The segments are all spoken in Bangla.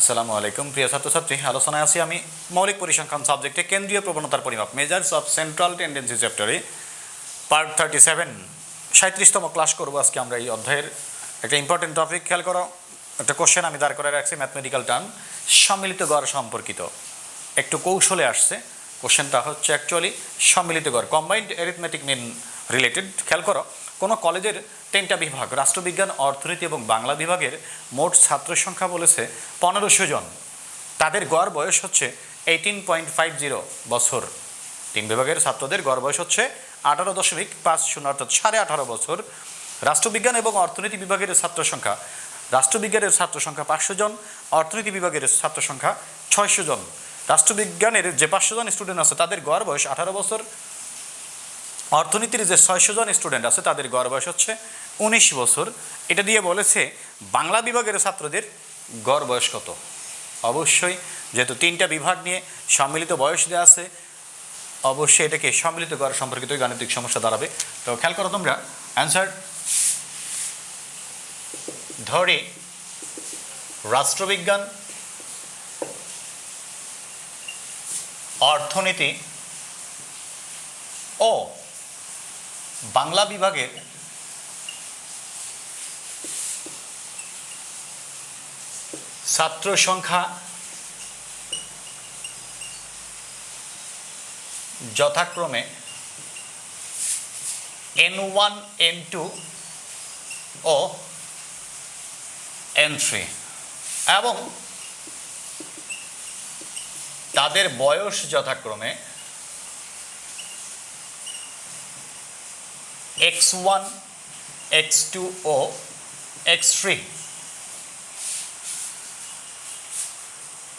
আসসালামু আলাইকুম প্রিয় ছাত্রছাত্রী, আলোচনায় আছি আমি মৌলিক পরিসংখ্যান সাবজেক্টে কেন্দ্রীয় প্রবণতার পরিমাপ মেজার্স অফ সেন্ট্রাল টেন্ডেন্সি চ্যাপ্টারে পার্ট 37 37তম ক্লাস করব। আজকে আমরা এই অধ্যায়ের একটা ইম্পর্টেন্ট টপিক খেয়াল করো। একটা কোশ্চেন আমি দাঁড় করে রাখছি, ম্যাথমেটিক্যাল টার্ম সম্মিলিত গড় সম্পর্কিত। একটু কৌশলে আসছে কোশ্চেনটা, হচ্ছে অ্যাকচুয়ালি সম্মিলিত গড়, কম্বাইন্ড অ্যারিথমেটিক মিন রিলেটেড। খেয়াল করো, কোনো কলেজের 3টা বিভাগ, রাষ্ট্রবিজ্ঞান, অর্থনীতি এবং বাংলা বিভাগের মোট ছাত্র সংখ্যা বলেছে 1500 জন। তাদের গড় বয়স হচ্ছে 18.50 বছর। 3 বিভাগের ছাত্রদের গড় বয়স হচ্ছে 18.50, অর্থাৎ 18.5 বছর। রাষ্ট্রবিজ্ঞান এবং অর্থনীতি বিভাগের ছাত্র সংখ্যা, রাষ্ট্রবিজ্ঞানের ছাত্র সংখ্যা 500 জন, অর্থনীতি বিভাগের ছাত্র সংখ্যা 600 জন। রাষ্ট্রবিজ্ঞানের যে 500 জন স্টুডেন্ট আছে তাদের গড় বয়স 18 বছর। অর্থনীতির যে 600 জন স্টুডেন্ট আছে তাদের গড় বয়স হচ্ছে 19 বছর। এটা দিয়ে বলেছে বাংলা বিভাগের ছাত্রদের গড় বয়স কত। অবশ্যই যেহেতু 3টা বিভাগ নিয়ে সম্মিলিত বয়স দেওয়া আছে, অবশ্যই এটাকে সম্মিলিত গড় সম্পর্কিত গাণিতিক সমস্যা দাঁড়াবে। তো খেয়াল করো তোমরা অ্যান্সার। ধরে রাষ্ট্রবিজ্ঞান, অর্থনীতি ও বাংলা বিভাগের ছাত্র সংখ্যা যথাক্রমে N1, N2 ও N3 এবং তাদের বয়স যথাক্রমে X1, X2 ও X3।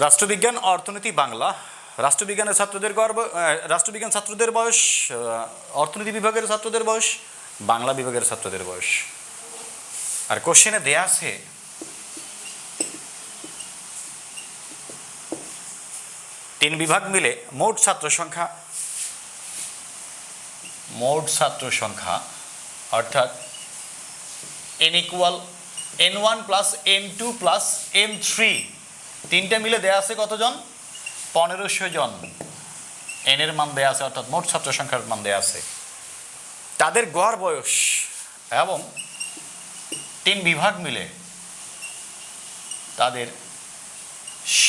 রাষ্ট্রবিজ্ঞান, অর্থনীতি, বাংলা। রাষ্ট্রবিজ্ঞানের ছাত্রদের রাষ্ট্রবিজ্ঞান ছাত্রদের বয়স, অর্থনীতি বিভাগের ছাত্রদের বয়স, বাংলা বিভাগের ছাত্রদের বয়স। আর কোশ্চেনে দেয়া আছে তিন বিভাগ মিলে মোট ছাত্র সংখ্যা অর্থাৎ N1 plus N2 plus N3, 3টা মিলে দেয়া আছে কতজন? 1500 জন। N এর মান দেয়া আছে, অর্থাৎ মোট ছাত্র সংখ্যার মান দেয়া আছে। তাদের গড় বয়স এবং 3 বিভাগ মিলে তাদের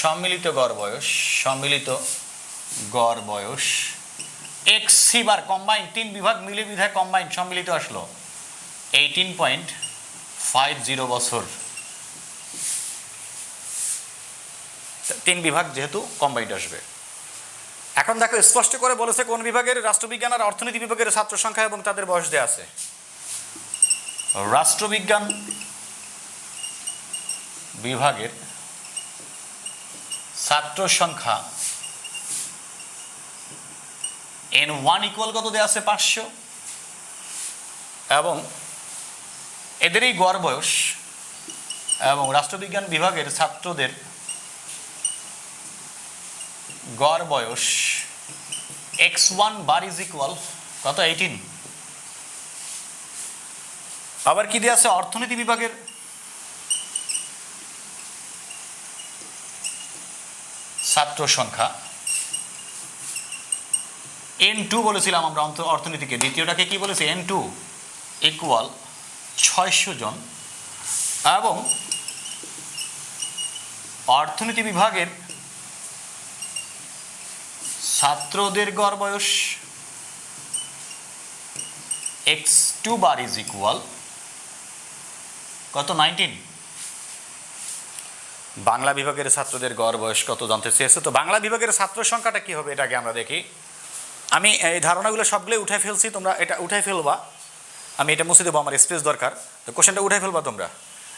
সম্মিলিত গড় বয়স XC বার কম্বাইন, 3 বিভাগ মিলে বিধায় কম্বাইন সম্মিলিত আসলো 18.50 বছর। 3 বিভাগ যেহেতু কম্বাইন্ড আসবে। এখন দেখো স্পষ্ট করে বলেছে কোন বিভাগের, রাষ্ট্রবিজ্ঞান আর অর্থনীতি বিভাগের ছাত্র সংখ্যা এবং তাদের বয়স দেয়া আছে। রাষ্ট্রবিজ্ঞান বিভাগের ছাত্র সংখ্যা N1 ইকুয়াল কত দেয়া আছে? 500, এবং এদেরই গড় বয়স, এবং রাষ্ট্রবিজ্ঞান বিভাগের ছাত্রদের গড় বয়স X1 বার ইজ ইকুয়াল কত? 18। আবার কি দেয়া আছে? অর্থনীতি বিভাগের ছাত্র সংখ্যা N2 বলেছিলাম আমরা অর্থনীতিকে, দ্বিতীয়টাকে কি বলেছি? N2 ইকুয়াল 600 জন, এবং অর্থনীতি বিভাগের ছাত্রদের গড় বয়স X2 বার ইজ ইকুয়াল কত? 19। বাংলা বিভাগের ছাত্রদের গড় বয়স কত জানতে চেয়েছে। তো বাংলা বিভাগের ছাত্র সংখ্যাটা কি হবে এটাকে আমরা দেখি। আমি এই ধারণাগুলো সবগুলোই উঠাই ফেলছি, তোমরা এটা উঠাই ফেলবা। আমি এটা মুছে দেবো, আমার স্পেস দরকার। তো কোশ্চেনটা উঠাই ফেলবা তোমরা।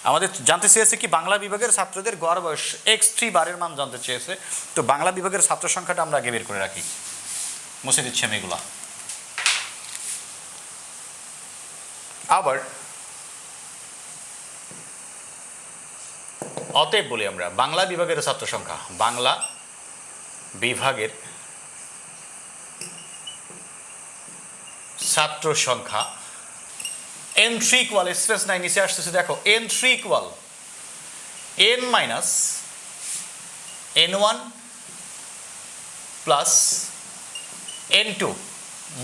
আমাদের জানতে চেয়েছে কি বাংলা বিভাগের ছাত্রদের গড় বয়স, X3 বারের মান জানতে চেয়েছে। তো বাংলা বিভাগের ছাত্র সংখ্যাটা আমরা আগে বের করে রাখি, মুছে দিচ্ছি আমি এগুলা। আবার অতএব বলি আমরা বাংলা বিভাগের ছাত্র সংখ্যা, বাংলা বিভাগের ছাত্র সংখ্যা n3 ইকুয়াল, স্পেস নাই নিচে আসতেছে দেখো, n3 equal n minus N1 plus N2,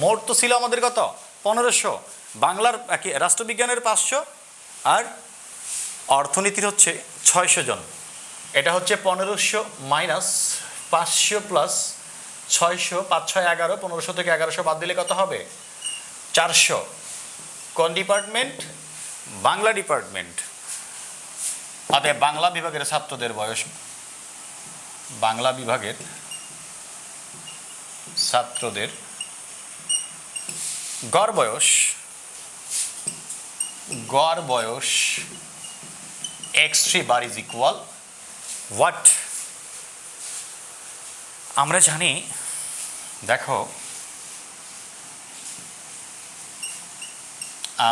মোট তো ছিল আমাদের কত 1500, বাংলার রাষ্ট্রবিজ্ঞানের 500 আর অর্থনীতির হচ্ছে 600 জন। এটা হচ্ছে 1500 মাইনাস 500 প্লাস 600, 5 6 11, 1500 থেকে 1100 বাদ দিলে কত হবে 400। কোন ডিপার্টমেন্ট? বাংলা ডিপার্টমেন্ট। অতএব বাংলা বিভাগের ছাত্রদের বয়স, বাংলা বিভাগের ছাত্রদের গড় বয়স x3 bar is equal what? আমরা জানি, দেখো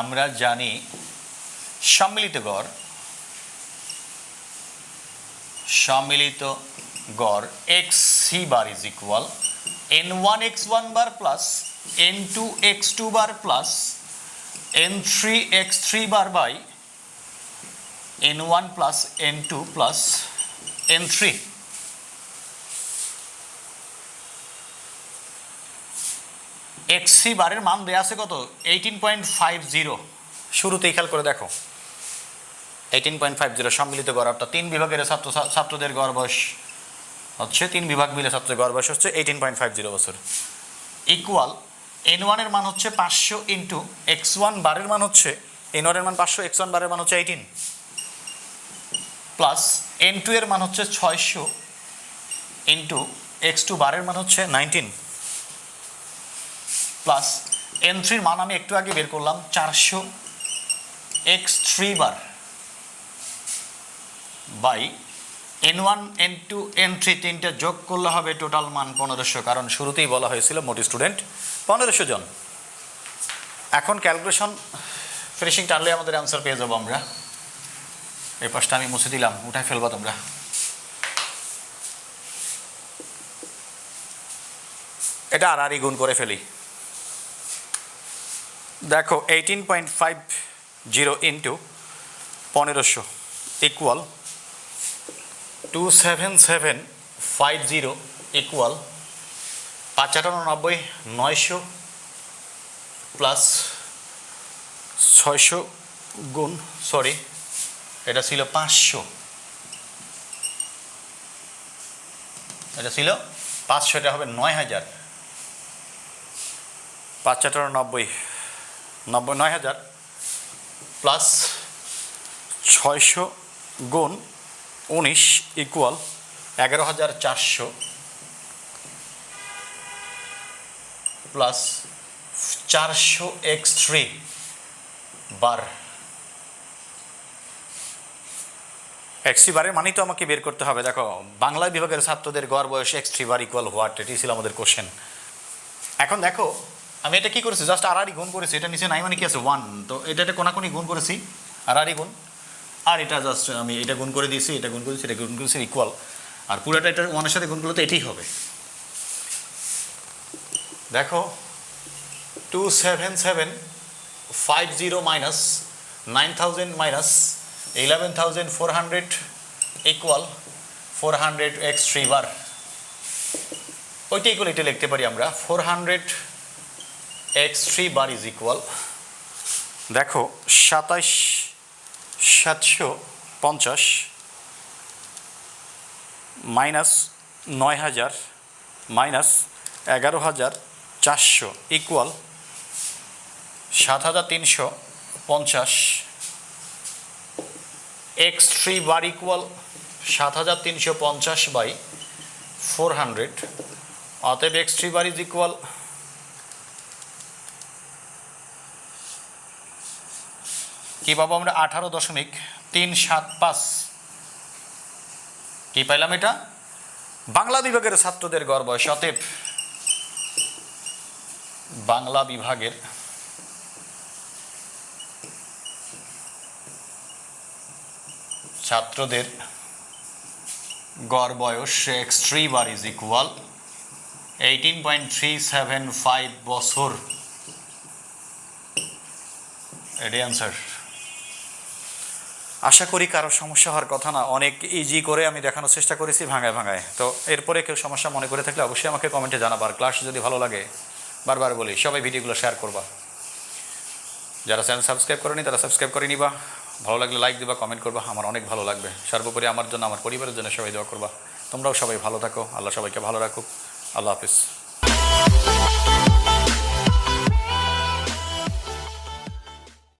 আমরা জানি সম্মিলিত গড় x3 bar is equal n1 x1 bar plus n2 x2 bar plus n3 x3 bar by n1 plus n2 plus n3। x3 বারের মান দেয়া আছে কত 18.50, শুরুতেই খেয়াল করে দেখো 18.50 সম্মিলিত গড়, অর্থাৎ 3 বিভাগের ছাত্রদের গড় বয়স হচ্ছে 3 বিভাগ মিলে ছাত্রদের গড় বয়স হচ্ছে 18.50 বছর, ইকুয়াল n1 এর মান হচ্ছে 500 ইন্টু x1 বারের মান হচ্ছে n1 এর মান 500, x1 বারের মান হচ্ছে 18 প্লাস n2 এর মান হচ্ছে 600 ইন্টু x2 বারের মান হচ্ছে 19 প্লাস n3 এর মান আমি একটু আগে বের করলাম 400 x3 bar by n1 n2 n3 তিনটা যোগ করলে হবে টোটাল মান 1500, কারণ শুরুতেই বলা হয়েছিল মোট স্টুডেন্ট 1500 জন। এখন ক্যালকুলেশন ফিনিশিং টানলে আমাদের অ্যান্সার পেয়ে যাবো আমরা। এই পাশটা আমি মুছে দিলাম, উঠায় ফেলবা তোমরা। এটা আর গুণ করে ফেলি, দেখো 18.50 ইন্টু 1500 ইকুয়াল 27750 ইকুয়াল 598 900 প্লাস 600 গুণ, সরি এটা ছিল 500, এটা ছিল 500, এটা হবে 9000, 598 9000 প্লাস 600 গুণ 19 ইকুয়াল 11400 প্লাস 400 x3 বার। x3 বারের মানেই তো আমাকে বের করতে হবে। দেখো বাংলা বিভাগের ছাত্রদের গড় বয়স x3 বার ইকুয়াল হোয়াট, এটি ছিল আমাদের কোশ্চেন। এখন দেখো আমি এটা কি করেছি, জাস্ট আর গুণ করেছি, এটা নিচে নাই মানে কি আছে 1, তো এটা কোনাকুনি গুণ করেছি আর গুণ, আর এটা জাস্ট আমি এটা গুণ করে দিয়েছি, এটা গুণ করেছি, এটা গুণ করেছি ইকুয়াল, আর পুরোটা এটা 1 এর সাথে গুণ করলে তো এটাই হবে। দেখো 27750 মাইনাস 9000 মাইনাস 11400 ইকুয়াল 400 x3 বার, ওইটা ইকুয়াল এটা লিখতে পারি আমরা 400 x3 বার ইজ ইকুয়াল, দেখো 27750 minus 9000 minus 11400 equal 7350 x3 bar equal 7350 by 400, অতএব x3 বার ইজ ইকুয়াল কি পাবো আমরা 18.375, কি পাইলাম এটা বাংলা বিভাগের ছাত্রদের গড় বয়স। অতএব বাংলা বিভাগের ছাত্রদের গড় বয়স x3 বার ইজ ইকুয়াল 18.375 বছর, এটাই অ্যান্সার। আশা করি কারো সমস্যা হওয়ার কথা না, অনেক ইজি করে আমি দেখানোর চেষ্টা করেছি ভাঙায় ভাঙায়। তো এরপরে কেউ সমস্যা মনে করে থাকলে অবশ্যই আমাকে কমেন্টে জানাবার। ক্লাস যদি ভালো লাগে, বারবার বলি, সবাই ভিডিওগুলো শেয়ার করবা। যারা চ্যানেল সাবস্ক্রাইব করেনি তারা সাবস্ক্রাইব করে নিবা, ভালো লাগলে লাইক দিবা, কমেন্ট করবা, আমার অনেক ভালো লাগবে। সর্বোপরি আমার জন্য, আমার পরিবারের জন্য সবাই দোয়া করবা। তোমরাও সবাই ভালো থাকো, আল্লাহ সবাইকে ভালো রাখুক। আল্লাহ হাফিজ।